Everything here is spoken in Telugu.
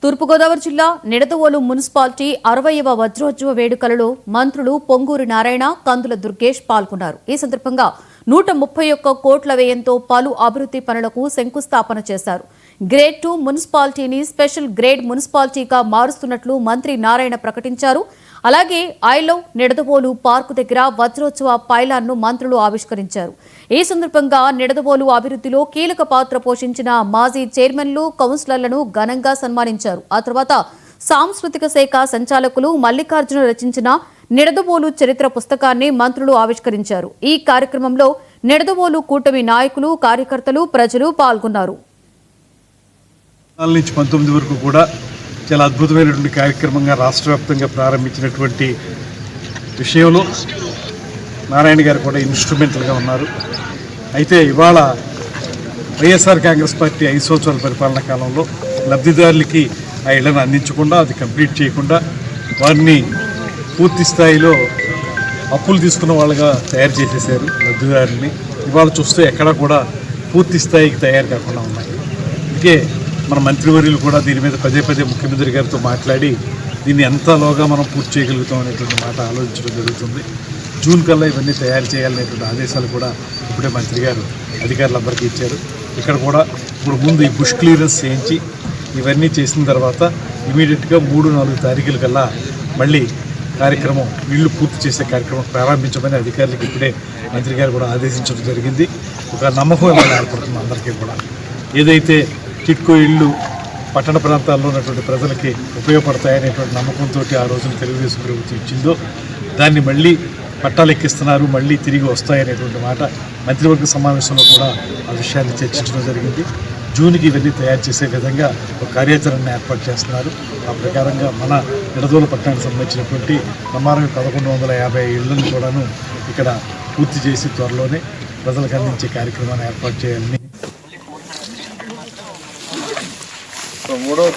తూర్పుగోదావరి జిల్లా నిడదవోలు మున్సిపాలిటీ 60వ వజ్రోత్సవ వేడుకలలో మంత్రులు పొంగూరి నారాయణ, కందుల దుర్గేష్ పాల్గొన్నారు. ఈ సందర్భంగా 131 కోట్ల వ్యయంతో పలు అభివృద్ధి పనులకు శంకుస్థాపన చేశారు. గ్రేడ్ 2 మున్సిపాలిటీని స్పెషల్ గ్రేడ్ మున్సిపాలిటీగా మారుస్తున్నట్లు మంత్రి నారాయణ ప్రకటించారు. అలాగే ఐలో నిడదవోలు పార్కు దగ్గర వజ్రోత్సవ పైలాన్ను మంత్రులు ఆవిష్కరించారు. ఈ సందర్భంగా నిడదవోలు అభివృద్ధిలో కీలక పాత్ర పోషించిన మాజీ చైర్మన్లు, కౌన్సిలర్లను ఘనంగా సన్మానించారు. ఆ తర్వాత సాంస్కృతిక శాఖ సంచాలకులు మల్లికార్జున రచించిన నిడదవోలు చరిత్ర పుస్తకాన్ని మంత్రులు ఆవిష్కరించారు. ఈ కార్యక్రమంలో నిడదవోలు కూటమి నాయకులు, కార్యకర్తలు, ప్రజలు పాల్గొన్నారు. 4 నుంచి 19 వరకు కూడా చాలా అద్భుతమైనటువంటి కార్యక్రమంగా రాష్ట్ర వ్యాప్తంగా ప్రారంభించినటువంటి విషయంలో నారాయణ గారు కూడా ఇన్స్ట్రుమెంటల్గా ఉన్నారు. అయితే ఇవాళ వైఎస్ఆర్ కాంగ్రెస్ పార్టీ 5 సంవత్సరాల పరిపాలనా కాలంలో లబ్ధిదారులకి ఆ ఇళ్లను అందించకుండా, అది కంప్లీట్ చేయకుండా వారిని పూర్తి స్థాయిలో అప్పులు తీసుకున్న వాళ్ళగా తయారు చేసేసారు లబ్ధిదారుల్ని. ఇవాళ చూస్తే ఎక్కడా కూడా పూర్తి స్థాయికి తయారు కాకుండా ఉన్నాయి. అందుకే మన మంత్రివర్యులు కూడా దీని మీద పదే ముఖ్యమంత్రి గారితో మాట్లాడి దీన్ని ఎంతలోగా మనం పూర్తి చేయగలుగుతాం అనేటువంటి మాట ఆలోచించడం జరుగుతుంది. జూన్ కల్లా ఇవన్నీ తయారు చేయాలనేటువంటి ఆదేశాలు కూడా ఇప్పుడే మంత్రి గారు అధికారులందరికీ ఇచ్చారు. ఇక్కడ కూడా ఇప్పుడు ముందు ఈ బుష్ క్లియరెన్స్ చేయించి ఇవన్నీ చేసిన తర్వాత ఇమీడియట్గా 3-4 తారీఖుల కల్లా మళ్ళీ కార్యక్రమం ఇళ్ళు పూర్తి చేసే కార్యక్రమం ప్రారంభించమని అధికారులకు ఇప్పుడే మంత్రి గారు కూడా ఆదేశించడం జరిగింది. ఒక నమ్మకం ఇవాళ ఏర్పడుతుంది అందరికీ కూడా. ఏదైతే టిట్కో ఇళ్ళు పట్టణ ప్రాంతాల్లో ఉన్నటువంటి ప్రజలకి ఉపయోగపడతాయనేటువంటి నమ్మకంతో ఆ రోజున తెలుగుదేశం ప్రభుత్వం ఇచ్చిందో దాన్ని మళ్ళీ పట్టాలెక్కిస్తున్నారు, మళ్ళీ తిరిగి వస్తాయనేటువంటి మాట మంత్రివర్గ సమావేశంలో కూడా ఆ విషయాన్ని చర్చించడం జరిగింది. జూన్కి ఇవన్నీ తయారు చేసే విధంగా ఒక కార్యాచరణను ఏర్పాటు చేస్తున్నారు. ఆ ప్రకారంగా మన నిడదవోలు పట్టణానికి సంబంధించినటువంటి ప్రమాణం 1150 ఇళ్లను కూడాను ఇక్కడ పూర్తి చేసి త్వరలోనే ప్రజలకు అందించే కార్యక్రమాన్ని ఏర్పాటు చేయాలని మూడవ